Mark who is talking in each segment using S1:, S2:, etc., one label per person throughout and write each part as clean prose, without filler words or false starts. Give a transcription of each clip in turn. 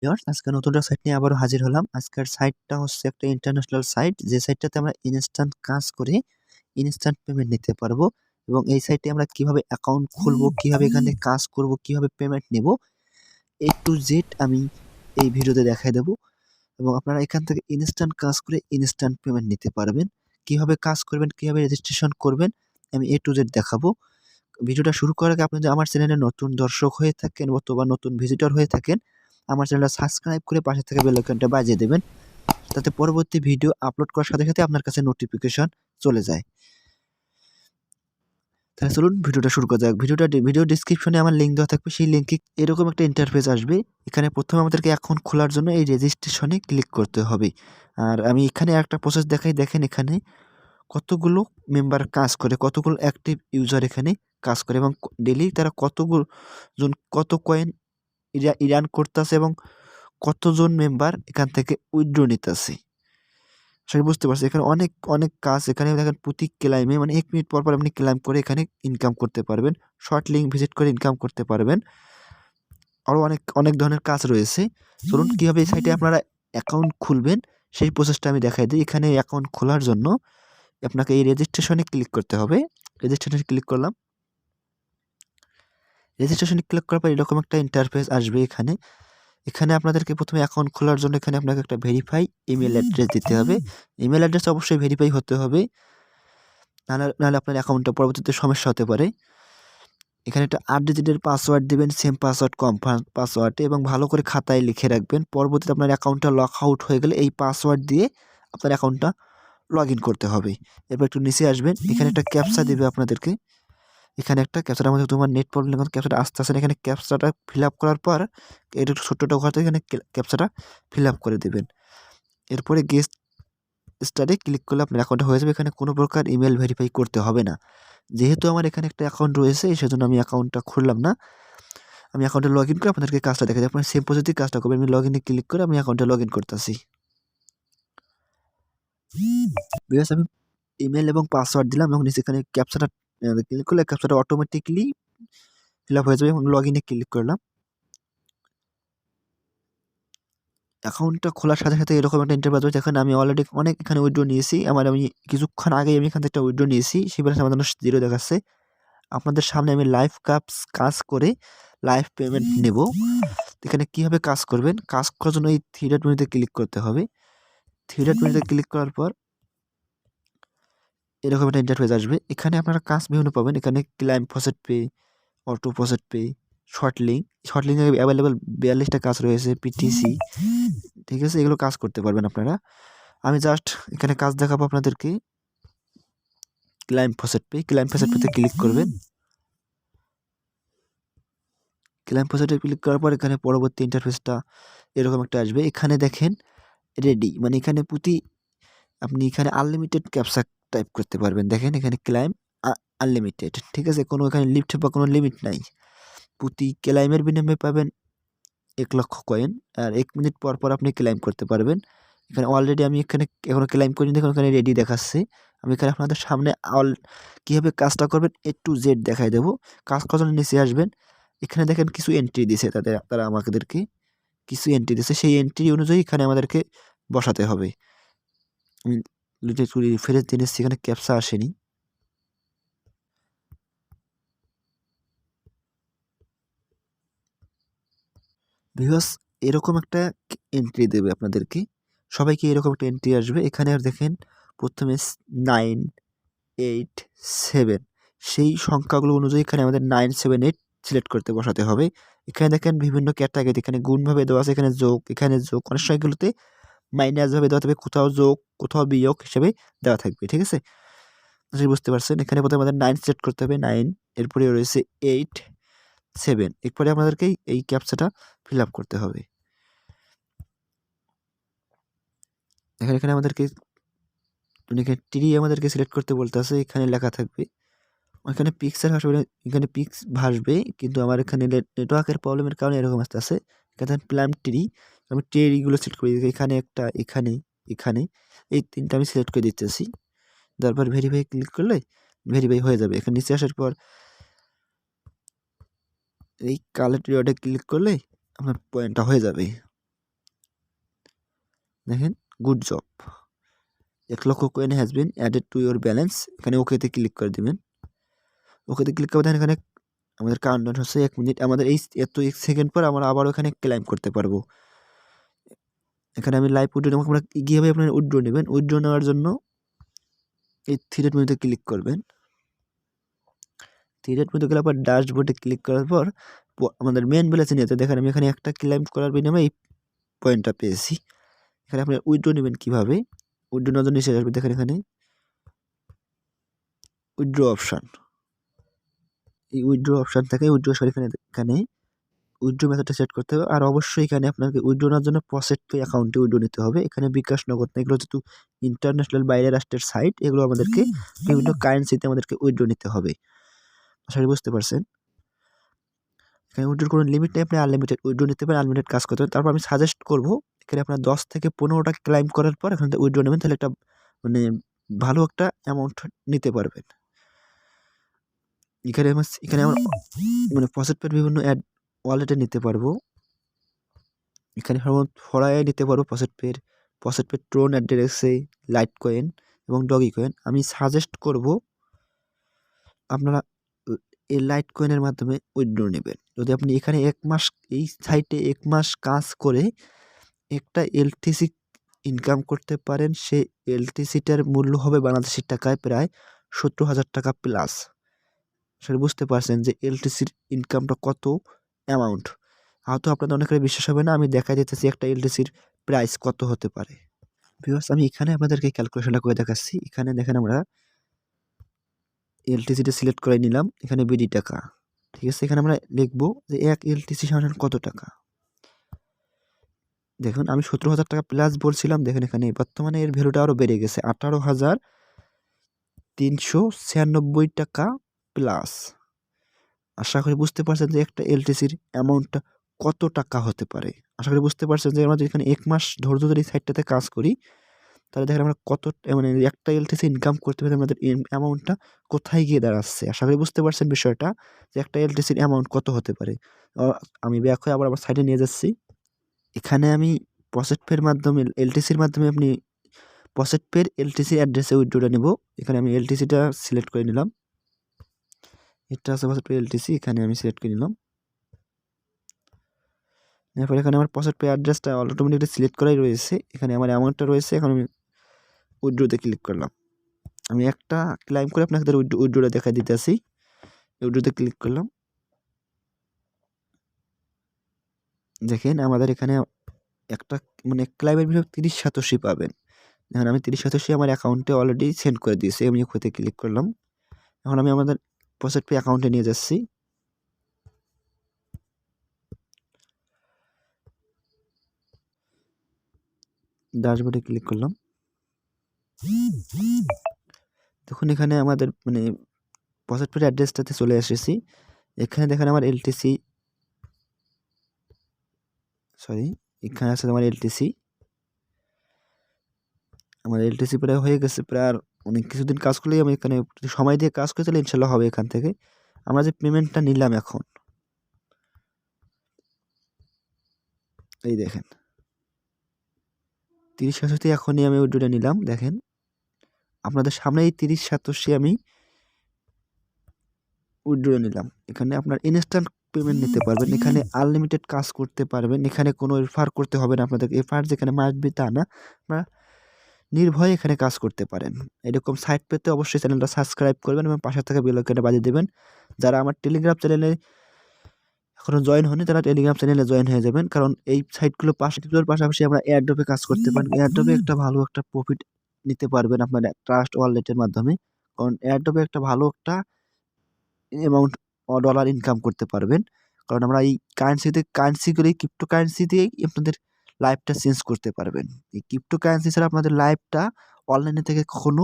S1: Viewers, আজকে নতুন একটা সাইট নিয়ে আবারও হাজির হলাম। আজকের সাইটটা হচ্ছে একটা ইন্টারন্যাশনাল সাইট, যে সাইটটাতে আমরা ইনস্ট্যান্ট কাজ করে ইনস্ট্যান্ট পেমেন্ট নিতে পারবো। এবং এই সাইটে আমরা কিভাবে অ্যাকাউন্ট খুলবো, কিভাবে এখানে কাজ করব, কিভাবে পেমেন্ট নেব, A to Z আমি এই ভিডিওতে দেখাই দেবো। এবং আপনারা এখান থেকে ইনস্ট্যান্ট কাজ করে ইনস্ট্যান্ট পেমেন্ট নিতে পারবেন। কিভাবে কাজ করবেন, কিভাবে রেজিস্ট্রেশন করবেন, আমি A to Z দেখাবো। ভিডিওটা শুরু করার আগে আপনি যদি আমার চ্যানেলে নতুন দর্শক হয়ে থাকেন অথবা নতুন ভিজিটর হয়ে থাকেন, আমার চ্যানেলটা সাবস্ক্রাইব করে পাশে থেকে বেল আইকনটা বাজিয়ে দেবেন, যাতে পরবর্তী ভিডিও আপলোড করার সাথে সাথে আপনার কাছে নোটিফিকেশন চলে যায়। তাহলে চলুন ভিডিওটা শুরু করা যাক। ভিডিও ডিসক্রিপশনে আমার লিঙ্ক দেওয়া থাকবে, সেই লিঙ্কে এরকম একটা ইন্টারফেস আসবে। এখানে প্রথমে আমাদেরকে অ্যাকাউন্ট খোলার জন্য এই রেজিস্ট্রেশনে ক্লিক করতে হবে। আর আমি এখানে একটা প্রসেস দেখাই, দেখেন এখানে কতগুলো মেম্বার কাজ করে, কতগুলো অ্যাক্টিভ ইউজার এখানে কাজ করে এবং ডেইলি তারা কতগুলো জন কত কয়েন ইরান করতেছে এবং কতজন মেম্বার এখান থেকে উইথড্র নিতেছে। সবাই বুঝতে পারছি এখানে অনেক অনেক কাজ। এখানে দেখেন প্রতি ক্লাইমে মানে 1 মিনিট পর আপনি ক্লাইম করে এখানে ইনকাম করতে পারবেন, শর্ট লিঙ্ক ভিজিট করে ইনকাম করতে পারবেন। আরও অনেক অনেক ধরনের কাজ রয়েছে। চলুন কীভাবে এই সাইটে আপনারা অ্যাকাউন্ট খুলবেন সেই প্রসেসটা আমি দেখাই দিই। এখানে অ্যাকাউন্ট খোলার জন্য আপনাকে এই রেজিস্ট্রেশনে ক্লিক করতে হবে। রেজিস্ট্রেশনে ক্লিক করলাম। রেজিস্ট্রেশনে ক্লিক করার পর এরকম একটা ইন্টারফেস আসবে। এখানে আপনাদেরকে প্রথমে অ্যাকাউন্ট খোলার জন্য এখানে আপনাকে একটা ভেরিফাই ইমেল অ্যাড্রেস দিতে হবে। ইমেল অ্যাড্রেস অবশ্যই ভেরিফাই হতে হবে, নাহলে আপনার অ্যাকাউন্টটা পরবর্তীতে সমস্যা হতে পারে। এখানে একটা 8 ডিজিটের পাসওয়ার্ড দিবেন, সেম পাসওয়ার্ড কনফার্ম পাসওয়ার্ডে, এবং ভালো করে খাতায় লিখে রাখবেন। পরবর্তীতে আপনার অ্যাকাউন্টটা লক আউট হয়ে গেলে এই পাসওয়ার্ড দিয়ে আপনার অ্যাকাউন্টটা লগ ইন করতে হবে। এরপর একটু নিচে আসবেন, এখানে একটা ক্যাপচা দিবে আপনাদেরকে। এখানে একটা ক্যাপচাটার মধ্যে তোমার নেট প্রবলেম, ক্যাপচাটা আসতে আসে এখানে ক্যাপচাটা ফিল আপ করার পর এটা একটু ছোট্ট ঘর থেকে এখানে ক্যাপচাটা ফিল আপ করে দেবেন। এরপরে গেস্ট স্টারে ক্লিক করলে আপনার অ্যাকাউন্টটা হয়ে যাবে। এখানে কোনো প্রকার ইমেল ভেরিফাই করতে হবে না। যেহেতু আমার এখানে একটা অ্যাকাউন্ট রয়েছে সেজন্য আমি অ্যাকাউন্টটা খুললাম না। আমি অ্যাকাউন্টে লগ ইন করে আপনাদেরকে কাজটা দেখাই। আপনার সেম পদ্ধতি কাজটা করবেন। আমি লগ ইনে ক্লিক করে আমি অ্যাকাউন্টে লগ ইন করতেছি। বিকজ আমি ইমেল এবং পাসওয়ার্ড দিলাম এবং নিচে এখানে ক্যাপচাটা ক্লিক করলে ক্যাপচাটা অটোমেটিকলি ফিল আপ হয়ে যাবে এবং লগ ইনে ক্লিক করলাম। অ্যাকাউন্টটা খোলার সাথে সাথে এরকম একটা ইন্টারফেস আসবে। দেখেন আমি অলরেডি অনেক এখানে উইথড্র নিয়েছি। আমি কিছুক্ষণ আগেই আমি এখান থেকে একটা উইথড্র নিয়েছি, সেই ব্যালেন্স আমার জন্য 0 দেখাচ্ছে। আপনাদের সামনে আমি লাইভ কাজ করে লাইভ পেমেন্ট নেব। এখানে কীভাবে কাজ করবেন, কাজ করার জন্য এই 3 ডট মেনুতে ক্লিক করতে হবে। 3 ডট মেনুতে ক্লিক করার পর এরকম একটা ইন্টারফেস আসবে। এখানে আপনারা কাজ বিভিন্ন পাবেন। এখানে claim process pay, auto process pay, short link available 42টা কাজ রয়েছে, পিটিসি, ঠিক আছে, এগুলো কাজ করতে পারবেন আপনারা। আমি জাস্ট এখানে কাজ দেখাবো আপনাদেরকে। ক্লাইম প্রসেস পেতে ক্লিক করবেন। ক্লাইম প্রসেসে ক্লিক করার পর এখানে পরবর্তী ইন্টারফেসটা এরকম একটা আসবে। এখানে দেখেন রেডি, মানে এখানে আপনি এখানে আনলিমিটেড ক্যাপচা টাইপ করতে পারবেন। দেখেন এখানে ক্লাইম আনলিমিটেড, ঠিক আছে, কোনো এখানে লিমিট বা কোনো লিমিট নাই। প্রতি ক্লাইমের বিনিময়ে পাবেন 1 লক্ষ কয়েন, আর 1 মিনিট পর পর আপনি ক্লাইম করতে পারবেন। এখানে অলরেডি আমি এখানে এখনো ক্লাইম করিনি, দেখুন এখানে রেডি দেখাচ্ছে। আমি এখানে আপনাদের সামনে কীভাবে কাজটা করবেন A to Z দেখাই দেবো। কাজ করার জন্য নিচে আসবেন। এখানে দেখেন কিছু এন্ট্রি দিছে, তারা আমাদেরকে কিছু এন্ট্রি দিছে, সেই এন্ট্রি অনুযায়ী এখানে আমাদেরকে বসাতে হবে। আমি রিফ্রেশ দিয়ে নিচ্ছি, এখানে ক্যাপচা আসেনি। ভিউয়ার্স, এরকম একটা এন্ট্রি দেবে আপনাদেরকে, সবাইকে এরকম একটা এন্ট্রি আসবে। এখানে আর দেখেন প্রথমে 9, 8, 7 সেই সংখ্যাগুলো অনুযায়ী এখানে আমাদের 9, 7, 8 সিলেক্ট করতে বসাতে হবে। এখানে দেখেন বিভিন্ন ক্যাটাগরি, এখানে গুণভাবে দেওয়া আছে, এখানে যোগ, অনেক সময়গুলোতে মাইনাসভাবে দেওয়া থাকবে, কোথাও যোগ কোথাও বিয়োগ হিসেবে দেওয়া থাকবে, ঠিক আছে, বুঝতে পারছেন। এখানে প্রথমে আমাদের 9 সিলেক্ট করতে হবে, 9, এরপরে রয়েছে 8, 7, এরপরে আমাদেরকে এই ক্যাপচাটা ফিল আপ করতে হবে। এখানে আমাদেরকে ট্রি আমাদেরকে সিলেক্ট করতে বলতেছে। এখানে লেখা থাকবে, এখানে পিক্সেল আসবে, এখানে পিক্স ভাসবে, কিন্তু আমার এখানে নেটওয়ার্কের প্রবলেমের কারণে এরকম আসতেছে। এখানে প্ল্যাম ট্রি, আমি ট্রিগুলো সিলেক্ট করে দিচ্ছি। এখানে একটা, এখানে এই 3টা আমি সিলেক্ট করে দিতেছি। তারপর ভেরিফাই ক্লিক করলে ভেরিফাই হয়ে যাবে। এখানে নিচে আসার পর এই কালার ট্রিওয়ার্ডে ক্লিক করলে আপনার পয়েন্টটা হয়ে যাবে। দেখেন good job, 1,00,000 coin has been added to your balance. এখানে ওকেতে ক্লিক করে দেবেন। ওকেতে ক্লিক করে দেখেন এখানে আমাদের কাউন্টডাউন হচ্ছে 1 মিনিট। আমাদের এই এত 1 সেকেন্ড পর আমরা আবারও এখানে ক্লাইম করতে পারবো। এখানে আমি লাইভ উইথড্র নেব। আপনারা কীভাবে আপনারা উইথড্র নেবেন, উইথড্র নেওয়ার জন্য এই 3 ডট মেনুতে ক্লিক করবেন। 3 ডট মেনুতে গেলে পর ড্যাশবোর্ডে ক্লিক করার পর আমাদের মেন ব্যালেন্সে নিয়ে যেতে দেখেন আমি এখানে একটা ক্লাইম করার বিনিময়ে এই পয়েন্টটা পেয়েছি। এখানে আপনারা উইথড্র নেবেন কীভাবে, উইথড্র নেওয়ার জন্য এসে আসবে দেখেন এখানে উইথড্র অপশান। এই উইথড্র অপশান থেকে উইথড্র এখানে উইথড্র মেথডটা সেট করতে হবে। আর অবশ্যই এখানে আপনাকে উইথড্র নেওয়ার জন্য প্রসেস পে অ্যাকাউন্টে উইথড্র নিতে হবে। এখানে বিকাশ, নগদ না, এগুলো যেহেতু ইন্টারন্যাশনাল বাইরের রাষ্ট্রের সাইট, এগুলো আমাদেরকে বিভিন্ন কারেন্সিতে আমাদেরকে উইথড্র নিতে হবে। আশা করি বুঝতে পারছেন। এখানে উইথড্র কোনো লিমিট নেই, আপনি আনলিমিটেড উইথড্র নিতে পারেন, আনলিমিটেড কাজ করতে পারেন। তারপর আমি সাজেস্ট করবো এখানে আপনার 10 থেকে 15টা ক্লাইম করার পর এখান থেকে উইথড্র নেবেন, তাহলে একটা মানে ভালো একটা অ্যামাউন্ট নিতে পারবেন। এখানে আমরা মানে প্রসেস পের বিভিন্ন অ্যাড ওয়ালেটে নিতে পারবো। এখানে ফরায় নিতে পারবো প্রসেস পের ট্রোন অ্যাড্রেসে, লাইট কয়েন এবং ডগি কয়েন। আমি সাজেস্ট করব আপনারা এই লাইট কয়েনের মাধ্যমে উইথড্র নেবেন। যদি আপনি এখানে 1 মাস এই সাইটে 1 মাস কাজ করে একটা এলটিসি ইনকাম করতে পারেন, সেই এলটিসিটার মূল্য হবে বাংলাদেশি টাকায় প্রায় 70,000 টাকা প্লাস। সেটা বুঝতে পারছেন যে এলটিসির ইনকামটা কত অ্যামাউন্ট। হয়তো আপনাদের অনেকের বিশ্বাস হবে না, আমি দেখাই দিতেছি একটা এলটিসির প্রাইস কত হতে পারে। ভিউয়ার্স, আমি এখানে আপনাদেরকে ক্যালকুলেশনটা করে দেখাচ্ছি। এখানে দেখেন আমরা এলটিসিটা সিলেক্ট করে নিলাম, এখানে বিডি টাকা, ঠিক আছে। এখানে আমরা লিখবো যে 1 এলটিসি সমান কত টাকা। দেখুন আমি 70,000 টাকা প্লাস বলছিলাম, দেখেন এখানে বর্তমানে এর ভ্যালুটা আরও বেড়ে গেছে 18,396 টাকা প্লাস। আশা করি বুঝতে পারছেন যে একটা এলটিসির অ্যামাউন্টটা কত টাকা হতে পারে। আশা করি বুঝতে পারছেন যে আমরা এখানে 1 মাস ধৈর্য ধরে এই সাইটটাতে কাজ করি, তাহলে দেখেন আমরা কত মানে একটা এলটিসি ইনকাম করতে পারি, আমাদের অ্যামাউন্টটা কোথায় গিয়ে দাঁড়াচ্ছে। আশা করি বুঝতে পারছেন বিষয়টা যে একটা এলটিসির অ্যামাউন্ট কত হতে পারে। আমি ব্যাক হয়ে আবার আমার সাইডে নিয়ে যাচ্ছি। এখানে আমি প্রসেস পের মাধ্যমে এলটিসির মাধ্যমে আপনি প্রসেস পের এলটিসি অ্যাড্রেসে উইথড্রটা নেব। এখানে আমি এলটিসিটা সিলেক্ট করে নিলাম, এটা আছে প্রসেস পে এলটিসি, এখানে আমি সিলেক্ট করে নিলাম। এরপর এখানে আমার প্রসেস পে অ্যাড্রেসটা অটোমেটিকলি সিলেক্ট করাই রয়েছে, এখানে আমার অ্যামাউন্টটা রয়েছে। এখন আমি উইথড্রোতে ক্লিক করলাম। আমি একটা ক্লাইম করে আপনাদের উইথড্রোটা দেখা দিতেছি। উইথড্রোতে ক্লিক করলাম, দেখেন আমাদের এখানে একটা মানে ক্লাইমের ভিতরে 30 শতাংশ পাবেন। এখন আমি 30 শতাংশ আমার অ্যাকাউন্টে অলরেডি সেন্ড করে দিয়েছি। আমি ওখানে ক্লিক করলাম। এখন আমি আমাদের প্রসেস পে অ্যাকাউন্টে নিয়ে যাচ্ছি। ড্যাশবোর্ডে ক্লিক করলাম। দেখুন এখানে আমাদের মানে প্রসেস পের অ্যাড্রেসটাতে চলে এসেছি। এখানে দেখেন আমার এলটিসি, সরি এখানে আছে আমার এলটিসি। আমার এলটিসি প্রায় হয়ে গেছে, প্রায় আর অনেক কিছুদিন কাজ করলেই আমি এখানে সময় দিয়ে কাজ করে তাহলে ইনশাল্লাহ হবে। এখান থেকে আমরা যে পেমেন্টটা নিলাম এখন, এই দেখেন 30 শতাংশ এখনই আমি উইথড্রটা নিলাম। দেখেন আপনাদের সামনে এই 30 শতাংশ আমি উইথড্র নিলাম। এখানে আপনার ইনস্ট্যান্ট পেমেন্ট নিতে পারবেন, এখানে আনলিমিটেড কাজ করতে পারবেন, এখানে কোনো রেফার করতে হবে না আপনাদের। এফার যেখানে মাসবে তা না, আপনারা নির্ভয়ে এখানে কাজ করতে পারেন। এরকম সাইট পেতে অবশ্যই চ্যানেলটা সাবস্ক্রাইব করবেন এবং পাশে থাকা বেল আইকনটা বাজিয়ে দেবেন। যারা আমার টেলিগ্রাম চ্যানেলে এখনও জয়েন হয়নি তারা টেলিগ্রাম চ্যানেলে জয়েন হয়ে যাবেন, কারণ এই সাইটগুলো পাশাপাশি আমরা এয়ারড্রপে কাজ করতে পারেন। এয়ারড্রপে একটা ভালো একটা প্রফিট নিতে পারবেন আপনার ট্রাস্ট ওয়ালেটের মাধ্যমে, কারণ এয়ারড্রপে একটা ভালো একটা অ্যামাউন্ট ডলার ইনকাম করতে পারবেন। কারণ আমরা এই কারেন্সিগুলি ক্রিপ্টো কারেন্সি দিয়েই আপনাদের লাইফটা চেঞ্জ করতে পারবেন। এই ক্রিপ্টো কারেন্সি ছাড়া আপনাদের লাইফটা অনলাইনে থেকে কখনো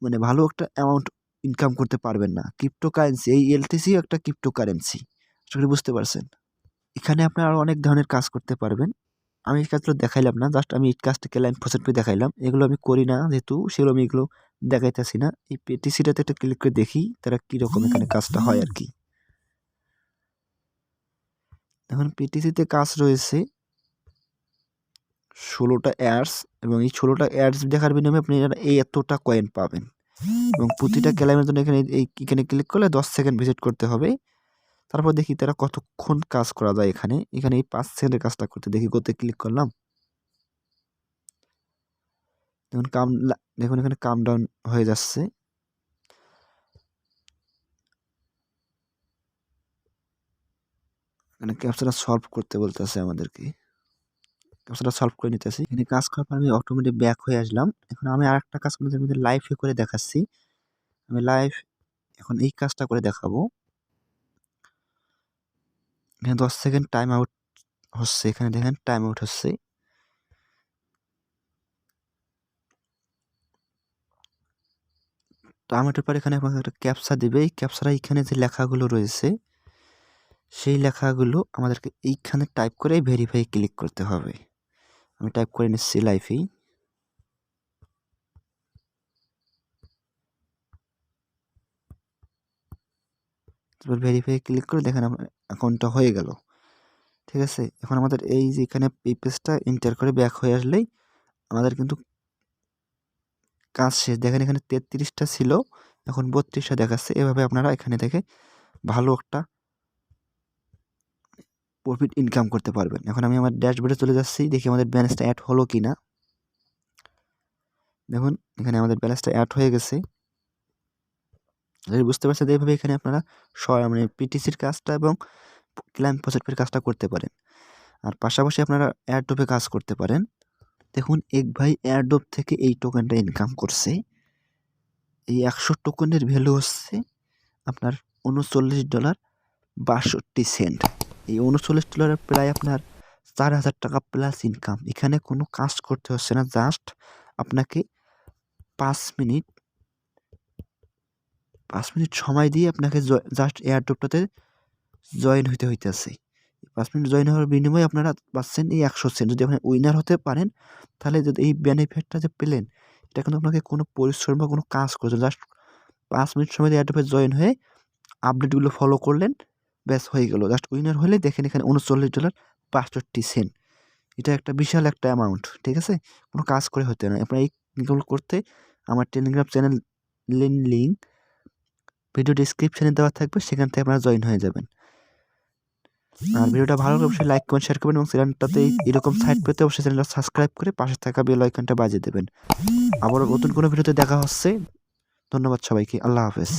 S1: মানে ভালো একটা অ্যামাউন্ট ইনকাম করতে পারবেন না। ক্রিপ্টো কারেন্সি, এই এলটিসি একটা ক্রিপ্টো কারেন্সি, আশা করি বুঝতে পারছেন। এখানে আপনারা আরও অনেক ধরনের কাজ করতে পারবেন। আমি এই কাজগুলো দেখাইলাম না, জাস্ট আমি এই কাজটা ক্লাইম প্রসেস পেয়ে দেখাইলাম। এগুলো আমি করি না যেহেতু, সেগুলো আমি এগুলো দেখাইতেছি না। এই পেটিসিটাতে একটা ক্লিক করে দেখি তারা কীরকম এখানে কাজটা হয় আর কি। এখন পিটিসিতে কাজ রয়েছে 16টা অ্যাডস, এবং এই 16টা অ্যাডস দেখার বিনিময়ে আপনি এই এতটা কয়েন পাবেন। এবং প্রতিটা ক্লেমের জন্য এখানে ক্লিক করলে 10 সেকেন্ড ভিজিট করতে হবে। তারপর দেখি তারা কতক্ষণ কাজ করা যায়। এখানে এই 5 সেকেন্ডের কাজটা করতে দেখি গোতে ক্লিক করলাম। দেখুন এখানে কাম ডাউন হয়ে যাচ্ছে। এখানে ক্যাপচাটা সলভ করতে বলতেছে আমাদেরকে, ক্যাপচাটা সলভ করে নিতেছি। এখানে কাজ করার পর আমি অটোমেটিক ব্যাক হয়ে আসলাম। এখন আমি আরেকটা কাজ আপনাদের লাইভে করে দেখাচ্ছি। আমি লাইভ এখন এই কাজটা করে দেখাবো। এখানে 10 সেকেন্ড টাইম আউট হচ্ছে, এখানে দেখেন টাইম আউট হচ্ছে। টাইম আউটের পর এখানে আপনাকে একটা ক্যাপচা দিবে। এই ক্যাপচাটা এখানে যে লেখাগুলো রয়েছে সেই লেখাগুলো আমাদেরকে এইখানে টাইপ করে ভেরিফাই ক্লিক করতে হবে। আমি টাইপ করে নিচ্ছি লাইভেই। তারপর ভেরিফাই ক্লিক করে দেখেন আমার অ্যাকাউন্টটা হয়ে গেল। ঠিক আছে, এখন আমাদের এই যে এখানে এই পেজটা এন্টার করে ব্যাক হয়ে আসলেই আমাদের কিন্তু কাজ শেষ। দেখেন এখানে 33টা ছিল, এখন 32টা দেখাচ্ছে। এভাবে আপনারা এখানে থেকে ভালো একটা প্রফিট ইনকাম করতে পারবেন। এখন আমি আমার ড্যাশবোর্ডে চলে যাচ্ছি, দেখি আমাদের ব্যালেন্সটা অ্যাড হলো কি না। দেখুন এখানে আমাদের ব্যালেন্সটা অ্যাড হয়ে গেছে। বুঝতে পারছেন, এইভাবে এখানে আপনারা মানে পিটিসির কাজটা এবং ক্লাইম প্রজেক্টের কাজটা করতে পারেন। আর পাশাপাশি আপনারা এয়ারড্রপে কাজ করতে পারেন। দেখুন এক ভাই এয়ারড্রপ থেকে এই টোকেনটা ইনকাম করছে। এই 100 টোকেনের ভ্যালু হচ্ছে আপনার $39.62। এই $39 প্রায় আপনার 4,000 টাকা প্লাস ইনকাম। এখানে কোনো কাজ করতে হচ্ছে না, জাস্ট আপনাকে 5 মিনিট সময় দিয়ে আপনাকে জাস্ট এয়ারড্রপটাতে জয়েন হইতেছে। 5 মিনিট জয়েন হওয়ার বিনিময়ে আপনারা পাচ্ছেন এই 100 সেন্ট। যদি আপনি উইনার হতে পারেন তাহলে যদি এই বেনিফিটটা যে পেলেন, এটা কিন্তু আপনাকে কোনো পরিশ্রম বা কোনো কাজ করছে, জাস্ট 5 মিনিট সময় দিয়ে এয়ারড্রপে জয়েন হয়ে আপডেটগুলো ফলো করলেন, ব্যাস হয়ে গেল। জাস্ট উইনার হলে দেখেন এখানে $39.62। এটা একটা বিশাল একটা অ্যামাউন্ট। ঠিক আছে, কোনো কাজ করে হতে না। আপনার এইগুলো করতে আমার টেলিগ্রাম চ্যানেল লিঙ্ক ভিডিও ডিসক্রিপশনে দেওয়া থাকবে, সেখান থেকে আপনারা জয়েন হয়ে যাবেন। আর ভিডিওটা ভালো লাগলে অবশ্যই লাইক কমেন্ট শেয়ার করবেন, এবং চ্যানেলটাতে এরকম সাইট পেতে অবশ্যই চ্যানেলটা সাবস্ক্রাইব করে পাশে থাকা বেল আইকনটা বাজিয়ে দেবেন। আবারও নতুন কোনো ভিডিওতে দেখা হচ্ছে। ধন্যবাদ সবাইকে, আল্লাহ হাফেজ।